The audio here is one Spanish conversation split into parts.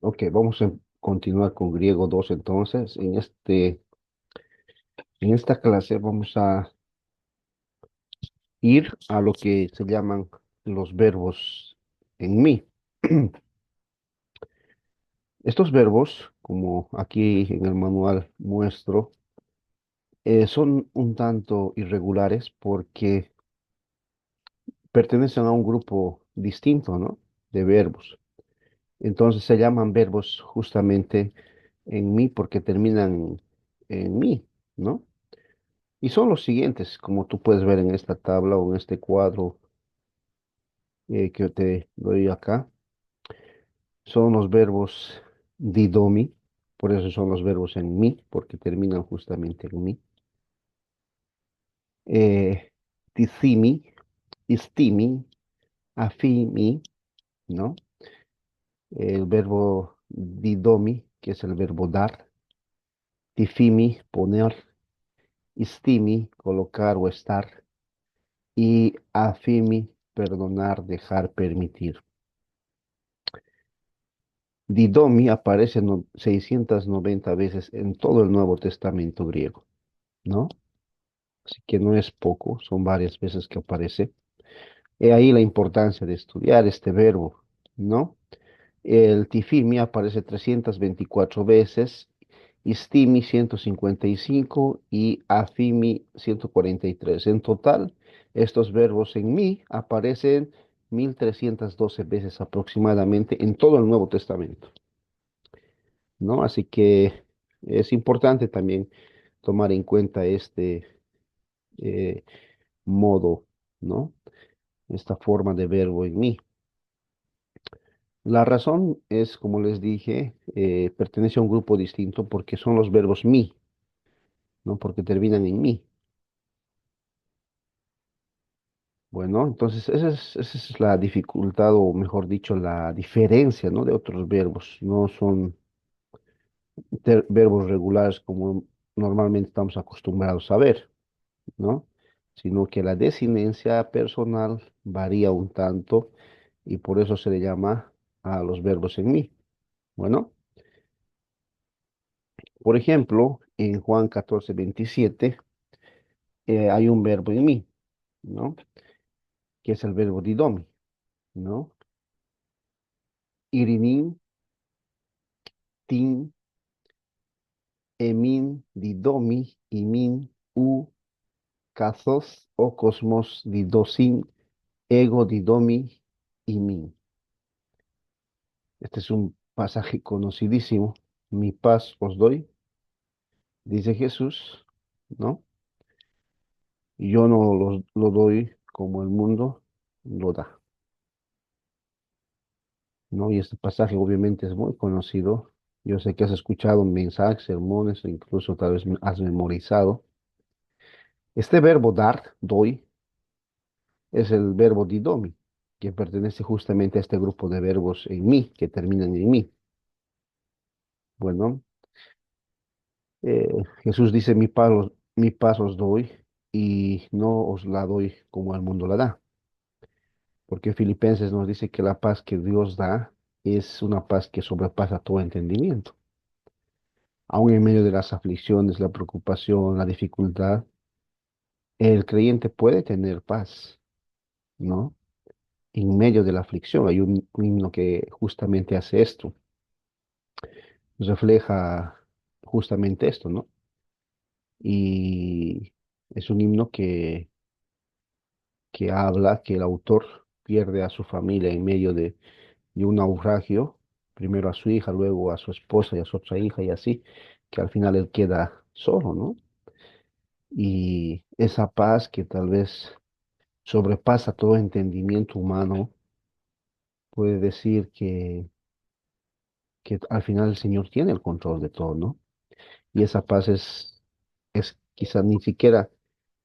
Ok, vamos a continuar con griego 2 entonces. En esta clase vamos a ir a lo que se llaman los verbos en mí. Estos verbos, como aquí en el manual muestro, son un tanto irregulares porque pertenecen a un grupo distinto, ¿no? De verbos. Entonces se llaman verbos justamente en mí porque terminan en mí, ¿no? Y son los siguientes, como tú puedes ver en esta tabla o en este cuadro que te doy acá. Son los verbos didomi, por eso son los verbos en mí, porque terminan justamente en mí. Eh, Dicimi, istimi, afimi, ¿no? El verbo didomi, que es el verbo dar. Tifimi, poner. Istimi, colocar o estar. Y afimi, perdonar, dejar, permitir. Didomi aparece 690 veces en todo el Nuevo Testamento griego, ¿no? Así que no es poco, son varias veces que aparece. He ahí la importancia de estudiar este verbo, ¿no? El tifimi aparece 324 veces, istimi 155 y afimi 143. En total, estos verbos en mí aparecen 1312 veces aproximadamente en todo el Nuevo Testamento. ¿No? Así que es importante también tomar en cuenta este eh, modo, ¿no? Esta forma de verbo en mí. La razón es, como les dije, pertenece a un grupo distinto porque son los verbos mí, ¿no? Porque terminan en mí. Bueno, entonces esa es la dificultad, o mejor dicho, la diferencia, ¿no? De otros verbos. No son verbos regulares como normalmente estamos acostumbrados a ver. ¿No? Sino que la desinencia personal varía un tanto y por eso se le llama a los verbos en mí. Bueno, por ejemplo, en Juan 14:27 hay un verbo en mí, ¿no? Que es el verbo didomi, ¿no? Irinim, tin, emin, didomi, imin, u, kathos, o cosmos, didosin, ego, didomi, imin. Este es un pasaje conocidísimo. Mi paz os doy, dice Jesús, ¿no? Y yo no lo doy como el mundo lo da, ¿no? Y este pasaje obviamente es muy conocido. Yo sé que has escuchado mensajes, sermones, o incluso tal vez has memorizado. Este verbo dar, doy, es el verbo didomi, que pertenece justamente a este grupo de verbos en mí, que terminan en mí. Bueno, Jesús dice, mi paz os doy y no os la doy como el mundo la da. Porque Filipenses nos dice que la paz que Dios da es una paz que sobrepasa todo entendimiento. Aún en medio de las aflicciones, la preocupación, la dificultad, el creyente puede tener paz, ¿no? En medio de la aflicción hay un himno que justamente hace esto, refleja justamente esto, ¿no? Y es un himno que habla que el autor pierde a su familia en medio de un naufragio, primero a su hija, luego a su esposa y a su otra hija y así, que al final él queda solo, ¿no? Y esa paz que tal vez sobrepasa todo entendimiento humano, puede decir que al final el Señor tiene el control de todo, ¿no? Y esa paz es quizá ni siquiera,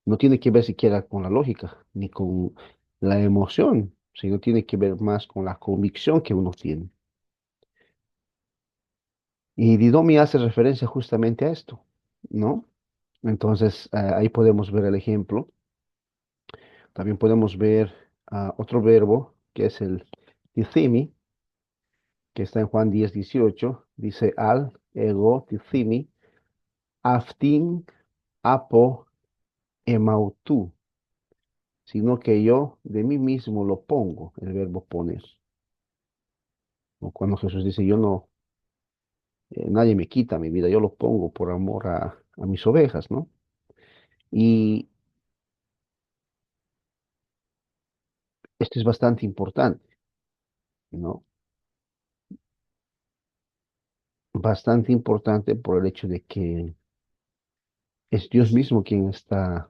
no tiene que ver siquiera con la lógica, ni con la emoción, sino tiene que ver más con la convicción que uno tiene. Y Didomi hace referencia justamente a esto, ¿no? Entonces, ahí podemos ver el ejemplo. También podemos ver otro verbo, que es el dithemi, que está en Juan 10:18, dice al, ego, tithimi, aftin, apo, emautu, sino que yo de mí mismo lo pongo, el verbo poner. O cuando Jesús dice, yo no, nadie me quita mi vida, yo lo pongo por amor a mis ovejas, ¿no? Y esto es bastante importante, ¿no? Bastante importante por el hecho de que es Dios mismo quien está,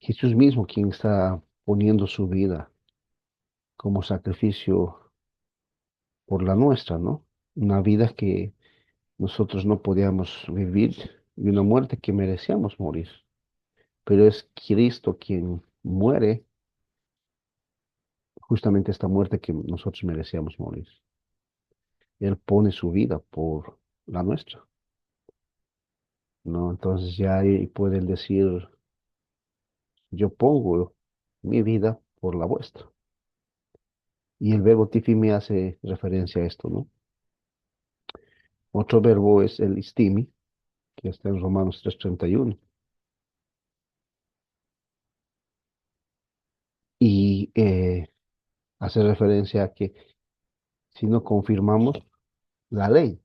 Jesús mismo quien está poniendo su vida como sacrificio por la nuestra, ¿no? Una vida que nosotros no podíamos vivir y una muerte que merecíamos morir. Pero es Cristo quien muere justamente esta muerte que nosotros merecíamos morir. Él pone su vida por la nuestra, ¿no? Entonces ya ahí puede él decir, yo pongo mi vida por la vuestra. Y el verbo tifimi hace referencia a esto, ¿no? Otro verbo es el istimi, que está en Romanos 3:31. Y hace referencia a que si no confirmamos la ley.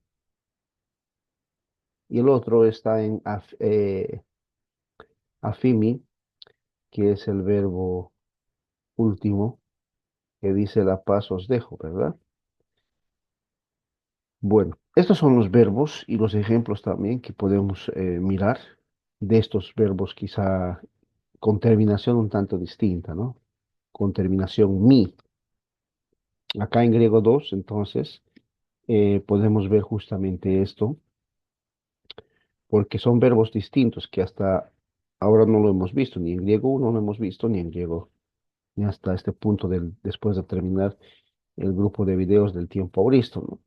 Y el otro está en afimi, que es el verbo último, que dice la paz os dejo, ¿verdad? Bueno, estos son los verbos y los ejemplos también que podemos mirar de estos verbos quizá con terminación un tanto distinta, ¿no? Con terminación mi. Acá en griego 2, entonces, podemos ver justamente esto, porque son verbos distintos que hasta ahora no lo hemos visto, ni en griego 1 lo hemos visto, ni en griego, ni hasta este punto después de terminar el grupo de videos del tiempo auristo, ¿no?